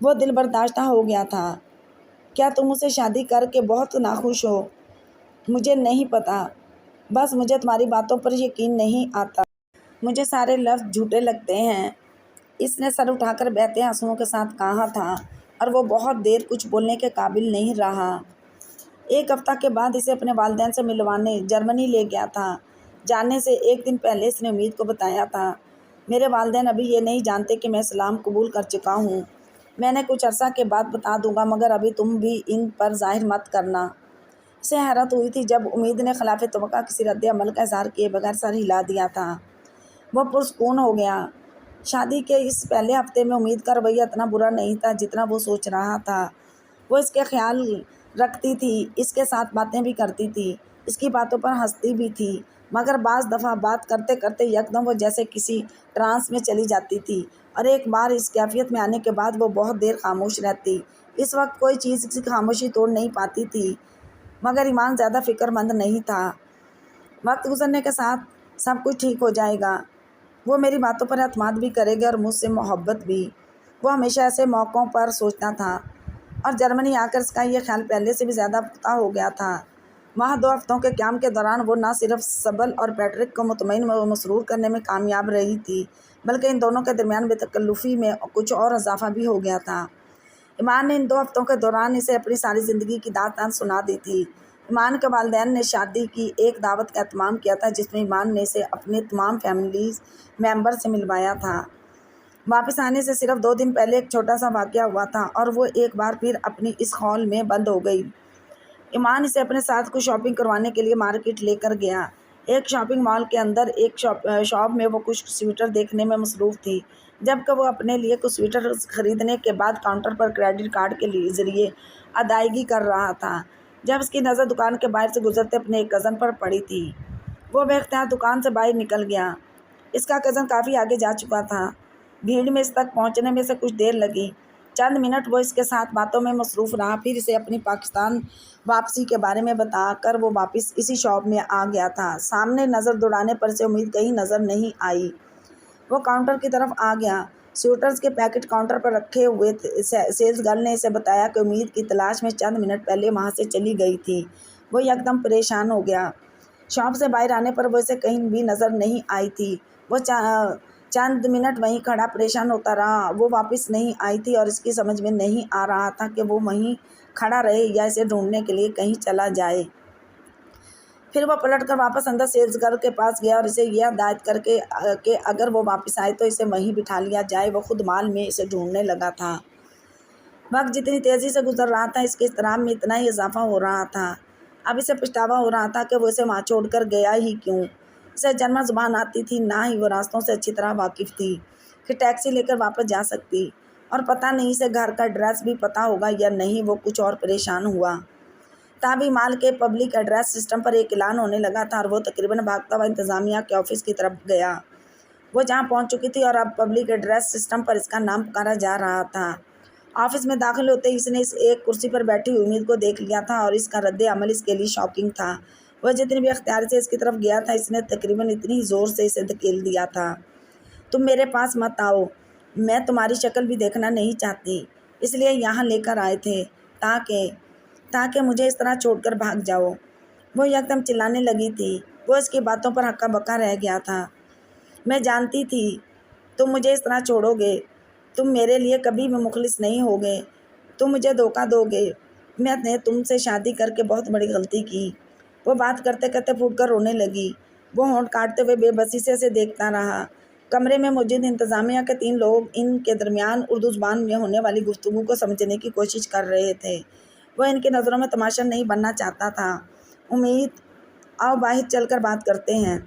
وہ دل برداشتہ ہو گیا تھا۔ کیا تم مجھ سے شادی کر کے بہت ناخوش ہو؟ مجھے نہیں پتا، بس مجھے تمہاری باتوں پر یقین نہیں آتا۔ مجھے سارے لفظ جھوٹے لگتے ہیں، اس نے سر اٹھا کر بہتے آنسوؤں کے ساتھ کہا تھا، اور وہ بہت دیر کچھ بولنے کے قابل نہیں رہا۔ 1 ہفتہ کے بعد اسے اپنے والدین سے ملوانے جرمنی لے گیا تھا۔ جانے سے 1 دن پہلے اس نے امید کو بتایا تھا، میرے والدین ابھی یہ نہیں جانتے کہ میں اسلام قبول کر چکا ہوں۔ میں نے کچھ عرصہ کے بعد بتا دوں گا، مگر ابھی تم بھی ان پر ظاہر مت کرنا۔ اسے حیرت ہوئی تھی جب امید نے خلاف توقع کسی رد عمل کا اظہار کیے بغیر سر ہلا دیا تھا۔ وہ پرسکون ہو گیا۔ شادی کے اس پہلے ہفتے میں امید کا رویہ اتنا برا نہیں تھا جتنا وہ سوچ رہا تھا۔ وہ اس کے خیال رکھتی تھی، اس کے ساتھ باتیں بھی کرتی تھی، اس کی باتوں پر ہنستی بھی تھی، مگر بعض دفعہ بات کرتے کرتے یکدم وہ جیسے کسی ٹرانس میں چلی جاتی تھی، اور ایک بار اس کیفیت میں آنے کے بعد وہ بہت دیر خاموش رہتی۔ اس وقت کوئی چیز اس کی خاموشی توڑ نہیں پاتی تھی، مگر ایمان زیادہ فکر مند نہیں تھا۔ وقت گزرنے کے ساتھ سب کچھ ٹھیک ہو جائے گا، وہ میری باتوں پر اعتماد بھی کرے گا اور مجھ سے محبت بھی۔ وہ ہمیشہ ایسے موقعوں پر سوچتا تھا، اور جرمنی آ کر اس کا یہ خیال پہلے سے بھی زیادہ پختہ ہو گیا تھا۔ وہاں 2 ہفتوں کے قیام کے دوران وہ نہ صرف سبل اور پیٹرک کو مطمئن و مسرور کرنے میں کامیاب رہی تھی، بلکہ ان دونوں کے درمیان بے تکلفی میں کچھ اور اضافہ بھی ہو گیا تھا۔ ایمان نے ان 2 ہفتوں کے دوران اسے اپنی ساری زندگی کی داستان سنا دی تھی۔ ایمان کے والدین نے شادی کی ایک دعوت کا اہتمام کیا تھا جس میں ایمان نے اسے اپنے تمام فیملی ممبر سے ملوایا تھا۔ واپس آنے سے صرف 2 دن پہلے ایک چھوٹا سا واقعہ ہوا تھا اور وہ ایک بار پھر اپنی اس خول میں بند ہو گئی۔ ایمان اسے اپنے ساتھ کچھ شاپنگ کروانے کے لیے مارکیٹ لے کر گیا۔ ایک شاپنگ مال کے اندر ایک شاپ میں وہ کچھ سویٹر دیکھنے میں مصروف تھی، جبکہ وہ اپنے لیے کچھ سویٹر خریدنے کے بعد کاؤنٹر پر کریڈٹ کارڈ کے ذریعے ادائیگی کر رہا تھا، جب اس کی نظر دکان کے باہر سے گزرتے اپنے ایک کزن پر پڑی تھی۔ وہ بے اختیار دکان سے باہر نکل گیا۔ اس کا کزن کافی آگے جا چکا تھا۔ بھیڑ میں اس تک پہنچنے میں سے کچھ دیر لگی۔ چند منٹ وہ اس کے ساتھ باتوں میں مصروف رہا، پھر اسے اپنی پاکستان واپسی کے بارے میں بتا کر وہ واپس اسی شاپ میں آ گیا تھا۔ سامنے نظر دوڑانے پر اسے امید کہیں نظر نہیں آئی۔ وہ کاؤنٹر کی طرف آ گیا۔ سویٹرز کے پیکٹ کاؤنٹر پر رکھے ہوئے تھے۔ سیلز گرل نے اسے بتایا کہ امید کی تلاش میں چند منٹ پہلے وہاں سے چلی گئی تھی۔ وہ یکدم پریشان ہو گیا۔ شاپ سے باہر آنے پر وہ اسے کہیں بھی نظر نہیں آئی تھی۔ وہ چند منٹ وہیں کھڑا پریشان ہوتا رہا۔ وہ واپس نہیں آئی تھی اور اس کی سمجھ میں نہیں آ رہا تھا کہ وہ وہیں کھڑا رہے یا اسے ڈھونڈنے کے لیے کہیں چلا جائے۔ پھر وہ پلٹ کر واپس اندر سیلز گرل کے پاس گیا اور اسے یہ ہدایت کر کے کہ اگر وہ واپس آئے تو اسے وہیں بٹھا لیا جائے، وہ خود مال میں اسے ڈھونڈنے لگا تھا۔ وقت جتنی تیزی سے گزر رہا تھا، اس کے اضطراب میں اتنا ہی اضافہ ہو رہا تھا۔ اب اسے پچھتاوا ہو رہا تھا کہ وہ اسے وہاں چھوڑ کر گیا ہی کیوں۔ اسے جرمن زبان آتی تھی، نہ ہی وہ راستوں سے اچھی طرح واقف تھی کہ ٹیکسی لے کر واپس جا سکتی، اور پتہ نہیں اسے گھر کا ایڈریس بھی پتہ ہوگا یا نہیں۔ وہ کچھ اور پریشان ہوا۔ تابی مال کے پبلک ایڈریس سسٹم پر ایک اعلان ہونے لگا تھا اور وہ تقریباً بھاگتا ہوا انتظامیہ کے آفس کی طرف گیا۔ وہ جہاں پہنچ چکی تھی اور اب پبلک ایڈریس سسٹم پر اس کا نام پکارا جا رہا تھا۔ آفس میں داخل ہوتے ہی اس نے اس ایک کرسی پر بیٹھی ہوئی امید کو دیکھ لیا تھا اور اس کا رد عمل اس کے لیے شاکنگ تھا۔ وہ جتنی بھی اختیار سے اس کی طرف گیا تھا، اس نے تقریباً اتنی زور سے اسے دھکیل دیا تھا۔ تم میرے پاس مت آؤ، میں تمہاری شکل بھی دیکھنا نہیں چاہتی، اس لیے یہاں لے کر آئے تھے تاکہ مجھے اس طرح چھوڑ کر بھاگ جاؤ۔ وہ یکدم چلانے لگی تھی۔ وہ اس کی باتوں پر ہکا بکا رہ گیا تھا۔ میں جانتی تھی تم مجھے اس طرح چھوڑو گے، تم میرے لیے کبھی بھی مخلص نہیں ہوگے، تم مجھے دھوکہ دو گے، میں نے تم سے شادی کر کے بہت بڑی غلطی کی۔ وہ بات کرتے کرتے پھوٹ کر رونے لگی۔ وہ ہونٹ کاٹتے ہوئے بے بسی سے اسے دیکھتا رہا۔ کمرے میں موجود انتظامیہ کے 3 لوگ ان کے درمیان اردو زبان میں ہونے والی گفتگو کو سمجھنے کی کوشش کر رہے تھے۔ وہ ان کی نظروں میں تماشا نہیں بننا چاہتا تھا۔ امید، آؤ باہر چل کر بات کرتے ہیں۔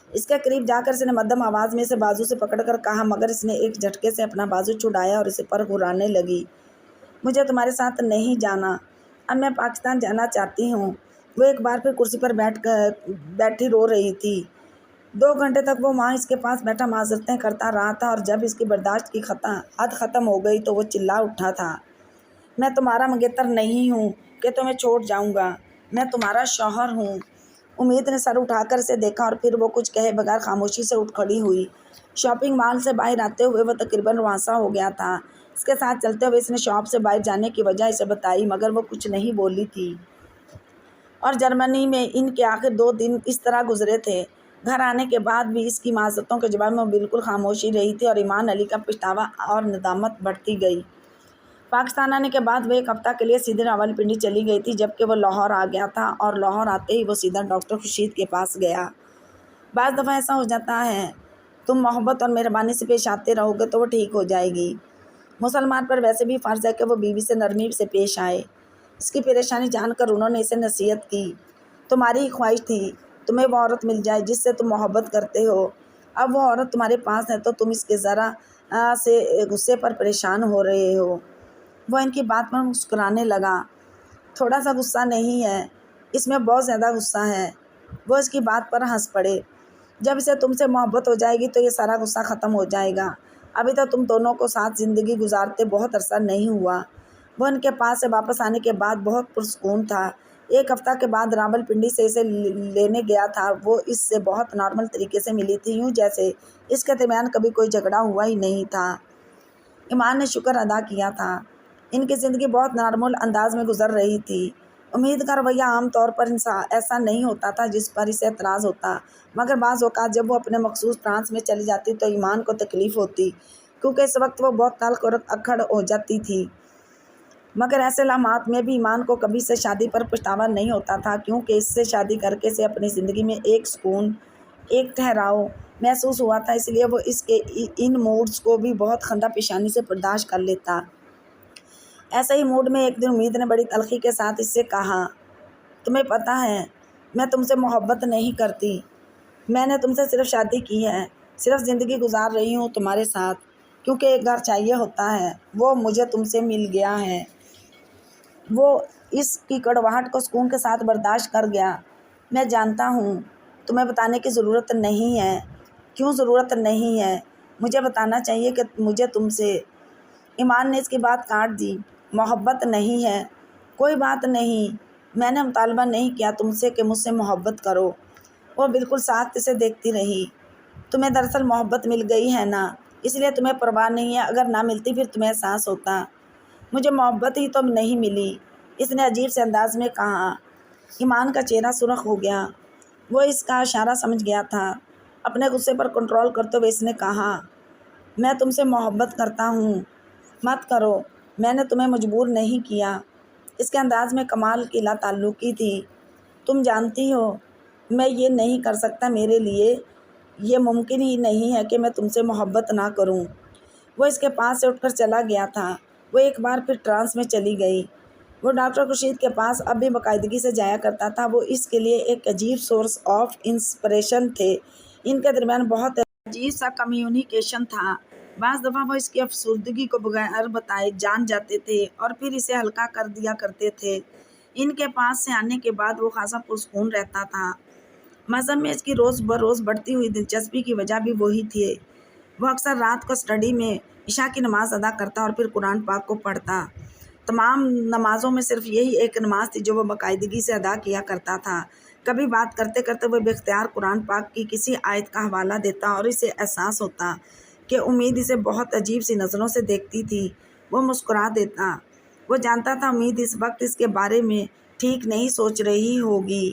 اس کے قریب جا کر اس نے مدھم آواز میں اسے بازو سے پکڑ کر کہا، مگر اس نے ایک جھٹکے سے اپنا بازو چھڑایا اور اسے پر گھرانے لگی۔ مجھے تمہارے ساتھ نہیں جانا، اب میں پاکستان جانا چاہتی ہوں۔ وہ ایک بار پھر کرسی پر بیٹھی رو رہی تھی۔ 2 گھنٹے تک وہ وہاں اس کے پاس بیٹھا معذرتیں کرتا رہا تھا اور جب اس کی برداشت کی حد ختم ہو گئی تو وہ چلا اٹھا تھا۔ میں تمہارا منگیتر نہیں ہوں کہ تمہیں چھوڑ جاؤں گا، میں تمہارا شوہر ہوں۔ امید نے سر اٹھا کر اسے دیکھا اور پھر وہ کچھ کہے بغیر خاموشی سے اٹھ کھڑی ہوئی۔ شاپنگ مال سے باہر آتے ہوئے وہ تقریباً روانسا ہو گیا تھا۔ اس کے ساتھ چلتے ہوئے اس نے شاپ سے باہر جانے کی وجہ اسے بتائی، مگر وہ کچھ نہیں بولی تھی۔ اور جرمنی میں ان کے آخر 2 دن اس طرح گزرے تھے۔ گھر آنے کے بعد بھی اس کی معذرتوں کے جواب میں بالکل خاموشی رہی تھی اور ایمان علی کا پچھتاوا اور ندامت بڑھتی گئی۔ پاکستان آنے کے بعد وہ 1 ہفتہ کے لیے سیدھے راولپنڈی چلی گئی تھی، جبکہ وہ لاہور آ گیا تھا اور لاہور آتے ہی وہ سیدھا ڈاکٹر خورشید کے پاس گیا۔ بعض دفعہ ایسا ہو جاتا ہے، تم محبت اور مہربانی سے پیش آتے رہو گے تو وہ ٹھیک ہو جائے گی۔ مسلمان پر ویسے بھی فرض ہے کہ وہ بیوی سے نرمی سے پیش آئے۔ اس کی پریشانی جان کر انہوں نے اسے نصیحت کی، تمہاری ہی خواہش تھی تمہیں وہ عورت مل جائے جس سے تم محبت کرتے ہو۔ اب وہ عورت تمہارے پاس ہے تو تم اس کے ذرا سے غصے پر پریشان ہو رہے ہو۔ وہ ان کی بات پر مسکرانے لگا۔ تھوڑا سا غصہ نہیں ہے، اس میں بہت زیادہ غصہ ہے۔ وہ اس کی بات پر ہنس پڑے۔ جب اسے تم سے محبت ہو جائے گی تو یہ سارا غصہ ختم ہو جائے گا۔ ابھی تو تم دونوں کو ساتھ زندگی گزارتے بہت عرصہ نہیں ہوا۔ وہ ان کے پاس سے واپس آنے کے بعد بہت پرسکون تھا۔ 1 ہفتہ کے بعد راولپنڈی سے اسے لینے گیا تھا۔ وہ اس سے بہت نارمل طریقے سے ملی تھی، یوں جیسے اس کے درمیان کبھی کوئی جھگڑا ہوا ہی نہیں تھا۔ ایمان نے شکر ادا کیا تھا۔ ان کی زندگی بہت نارمل انداز میں گزر رہی تھی۔ امید کا رویہ عام طور پر ایسا نہیں ہوتا تھا جس پر اسے اعتراض ہوتا، مگر بعض اوقات جب وہ اپنے مخصوص ٹرانس میں چلی جاتی تو ایمان کو تکلیف ہوتی، کیونکہ اس وقت وہ بہت تلخ اور اکھڑ ہو جاتی تھی۔ مگر ایسے لمحات میں بھی ایمان کو کبھی سے شادی پر پچھتاوا نہیں ہوتا تھا، کیونکہ اس سے شادی کر کے اسے اپنی زندگی میں ایک سکون، ایک ٹھہراؤ محسوس ہوا تھا، اس لیے وہ اس کے ان موڈز کو بھی بہت خندہ پیشانی سے برداشت کر لیتا۔ ایسے ہی موڈ میں ایک دن امید نے بڑی تلخی کے ساتھ اس سے کہا، تمہیں پتہ ہے میں تم سے محبت نہیں کرتی، میں نے تم سے صرف شادی کی ہے، صرف زندگی گزار رہی ہوں تمہارے ساتھ، کیونکہ ایک گھر چاہیے ہوتا ہے، وہ مجھے تم سے مل گیا ہے۔ وہ اس کی کڑواہٹ کو سکون کے ساتھ برداشت کر گیا۔ میں جانتا ہوں تمہیں بتانے کی ضرورت نہیں ہے۔ کیوں ضرورت نہیں ہے؟ مجھے بتانا چاہیے کہ مجھے تم سے۔ ایمان نے اس کی بات کاٹ دی۔ محبت نہیں ہے، کوئی بات نہیں، میں نے مطالبہ نہیں کیا تم سے کہ مجھ سے محبت کرو۔ وہ بالکل ساکت سے دیکھتی رہی۔ تمہیں دراصل محبت مل گئی ہے نا، اس لیے تمہیں پرواہ نہیں ہے، اگر نہ ملتی پھر تمہیں احساس ہوتا۔ مجھے محبت ہی تو نہیں ملی، اس نے عجیب سے انداز میں کہا۔ ایمان کا چہرہ سرخ ہو گیا، وہ اس کا اشارہ سمجھ گیا تھا۔ اپنے غصے پر کنٹرول کرتے ہوئے اس نے کہا، میں تم سے محبت کرتا ہوں، مت کرو، میں نے تمہیں مجبور نہیں کیا۔ اس کے انداز میں کمال کی لا تعلقی تھی۔ تم جانتی ہو میں یہ نہیں کر سکتا، میرے لیے یہ ممکن ہی نہیں ہے کہ میں تم سے محبت نہ کروں۔ وہ اس کے پاس سے اٹھ کر چلا گیا تھا۔ وہ ایک بار پھر ٹرانس میں چلی گئی۔ وہ ڈاکٹر خورشید کے پاس اب بھی باقاعدگی سے جایا کرتا تھا۔ وہ اس کے لیے ایک عجیب سورس آف انسپریشن تھے۔ ان کے درمیان بہت عجیب سا کمیونیکیشن تھا۔ بعض دفعہ وہ اس کی افسردگی کو بغیر بتائے جان جاتے تھے اور پھر اسے ہلکا کر دیا کرتے تھے۔ ان کے پاس سے آنے کے بعد وہ خاصا پرسکون رہتا تھا۔ مذہب میں اس کی روز بروز بڑھتی ہوئی دلچسپی کی وجہ بھی وہی تھی۔ وہ اکثر رات کو اسٹڈی میں عشاء کی نماز ادا کرتا اور پھر قرآن پاک کو پڑھتا۔ تمام نمازوں میں صرف یہی ایک نماز تھی جو وہ باقاعدگی سے ادا کیا کرتا تھا۔ کبھی بات کرتے کرتے وہ بے اختیار قرآن پاک کی کسی آیت کا حوالہ دیتا اور اسے احساس ہوتا کہ امید اسے بہت عجیب سی نظروں سے دیکھتی تھی۔ وہ مسکرا دیتا۔ وہ جانتا تھا امید اس وقت اس کے بارے میں ٹھیک نہیں سوچ رہی ہوگی۔